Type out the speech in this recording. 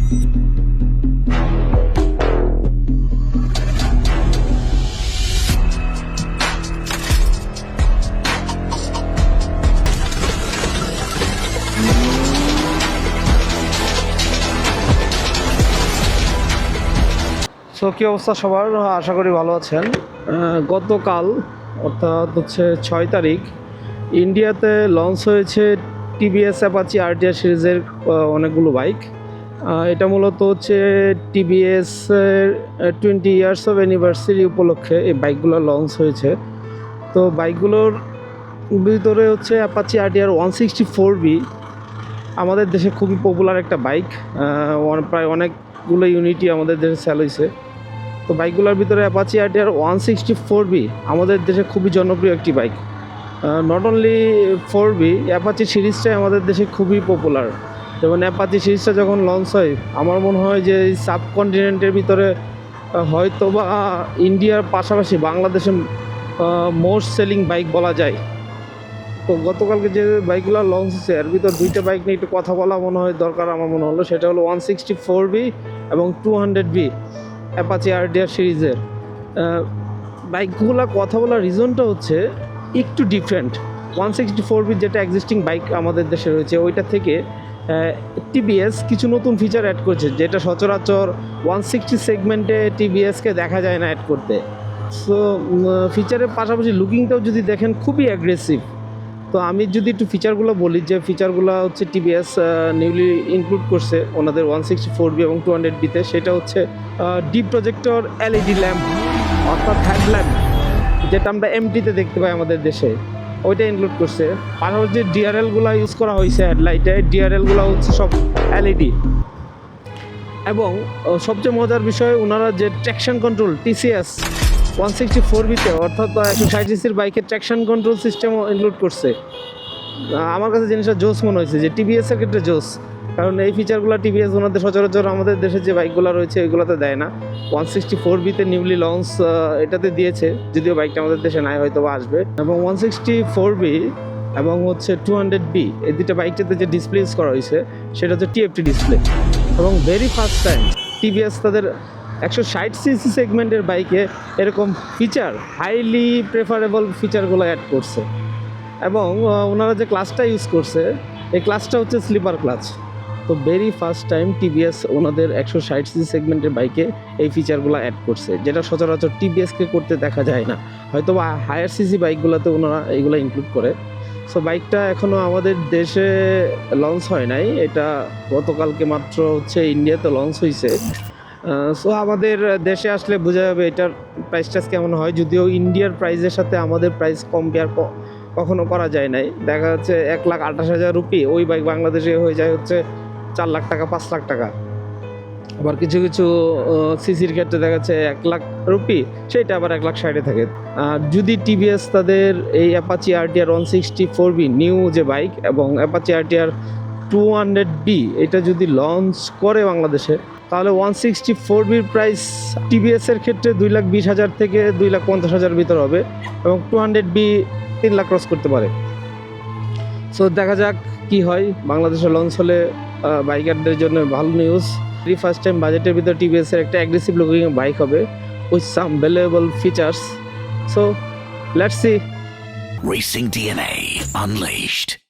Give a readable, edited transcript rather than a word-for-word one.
So কী অবস্থা সবার, আশা করি ভালো আছেন। গতকাল অর্থাৎ হচ্ছে 6 তারিখ ইন্ডিয়াতে লঞ্চ হয়েছে টিভিএস অ্যাপাচি আরটিআর সিরিজের অনেকগুলো বাইক। এটা মূলত হচ্ছে টিভিএস 20 ইয়ার্স অফ অ্যানিভার্সারি উপলক্ষে এই বাইকগুলো লঞ্চ হয়েছে। তো বাইকগুলোর ভিতরে হচ্ছে অ্যাপাচি আরটিআর 164B আমাদের দেশে খুবই পপুলার একটা বাইক। প্রায় অনেকগুলো ইউনিটই আমাদের দেশে সেল হয়েছে। তো বাইকগুলোর ভিতরে অ্যাপাচি আরটিআর 164B আমাদের দেশে খুবই জনপ্রিয় একটি bike. Not only 4B, Apache সিরিজটাই আমাদের দেশে খুবই পপুলার। যেমন অ্যাপাচি সিরিজটা যখন লঞ্চ হয়, আমার মনে হয় যে এই সাবকন্টিনেন্টের ভিতরে হয়তো বা ইন্ডিয়ার পাশাপাশি বাংলাদেশে মোস্ট সেলিং বাইক বলা যায়। তো গতকালকে যে বাইকগুলো লঞ্চ হচ্ছে এর ভিতর দুইটা বাইক নিয়ে একটু কথা বলা মনে হয় দরকার আমার মনে হলো। সেটা হলো 164B এবং 200B অ্যাপাচি আরটিআর সিরিজের বাইকগুলো। কথা বলার রিজনটা হচ্ছে একটু ডিফারেন্ট। 164B যেটা এক্সিস্টিং বাইক আমাদের দেশে রয়েছে ওইটা থেকে টিভিএস কিছু নতুন ফিচার অ্যাড করছে, যেটা সচরাচর 160 সেগমেন্টে টিভিএসকে দেখা যায় না অ্যাড করতে। সো ফিচারের পাশাপাশি লুকিংটাও যদি দেখেন খুবই অ্যাগ্রেসিভ। তো আমি যদি একটু ফিচারগুলো বলি, যে ফিচারগুলো হচ্ছে টিভিএস নিউলি ইনক্লুড করছে ওনাদের 164B এবং 200Bতে, সেটা হচ্ছে ডিপ প্রজেক্টর এলইডি ল্যাম্প অর্থাৎ হেডল্যাম্প, যেটা আমরা এমটিতে দেখতে পাই আমাদের দেশে, ওইটা ইনক্লুড করছে। পাশাপাশি যে ডিআরএলগুলো ইউজ করা হয়েছে হেডলাইটে, ডিআরএলগুলো হচ্ছে সব এলইডি। এবং সবচেয়ে মজার বিষয়, ওনারা যে ট্র্যাকশন কন্ট্রোল টিসিএস 164Bতে অর্থাৎ 160cc বাইকের ট্র্যাকশন কন্ট্রোল সিস্টেম ইনক্লুড করছে। আমার কাছে জিনিসটা জোস মনে হয়েছে, যে টিভিএসের ক্ষেত্রে জোস, কারণ এই ফিচারগুলো টিভিএস ওনাদের সচরাচর আমাদের দেশে যে বাইকগুলো রয়েছে ওইগুলোতে দেয় না। 164Bতে নিউলি লঞ্চ এটাতে দিয়েছে, যদিও বাইকটা আমাদের দেশে নাই, হয়তো বা আসবে। এবং 164B এবং হচ্ছে 200B এই দুটো বাইকটাতে যে ডিসপ্লে ইউজ করা হয়েছে সেটা হচ্ছে টিএফটি ডিসপ্লে। এবং ভেরি ফার্স্ট টাইম টিভিএস তাদের 160cc সেগমেন্টের বাইকে এরকম ফিচার, হাইলি প্রেফারেবল ফিচারগুলো অ্যাড করছে। এবং ওনারা যে ক্লাসটা ইউজ করছে এই ক্লাসটা হচ্ছে স্লিপার ক্লাচ। তো ভেরি ফার্স্ট টাইম টিভিএস ওনাদের 160cc সেগমেন্টের বাইকে এই ফিচারগুলো অ্যাড করছে, যেটা সচরাচর টিভিএসকে করতে দেখা যায় না। হয়তো বা হায়ার সিসি বাইকগুলোতে ওনারা এইগুলো ইনক্লুড করে। সো বাইকটা এখনও আমাদের দেশে লঞ্চ হয় নাই, এটা গতকালকে মাত্র হচ্ছে ইন্ডিয়াতে লঞ্চ হয়েছে। সো আমাদের দেশে আসলে বোঝা যাবে এটার প্রাইসটা কেমন হয়। যদিও ইন্ডিয়ার প্রাইসের সাথে আমাদের প্রাইস কম্পেয়ার কখনো করা যায় নাই। দেখা যাচ্ছে 1,28,000 রুপি ওই বাইক বাংলাদেশে হয়ে যায় হচ্ছে 4 লাখ টাকা, 5 লাখ টাকা। আবার কিছু কিছু সিসির ক্ষেত্রে দেখা যাচ্ছে 1 লাখ রুপি, সেইটা আবার 1,60,000 থাকে। যদি টিভিএস তাদের এই অ্যাপাচি আরটিআর 164B নিউ যে বাইক এবং অ্যাপাচি আরটিআর 200B এটা যদি লঞ্চ করে বাংলাদেশে, তাহলে 164Bর প্রাইস টিভিএসের ক্ষেত্রে 2,20,000 থেকে 2,50,000 ভিতর হবে এবং 200B 3 লাখ ক্রস করতে পারে। সো দেখা যাক কি হয়। বাংলাদেশে লঞ্চ হলে বাইকারদের জন্য ভালো নিউজ। ফার্স্ট টাইম বাজেটের ভিতর টিভিএসের একটা অ্যাগ্রেসিভ লুকিং বাইক হবে with some valuable features. So let's see. Racing DNA Unleashed.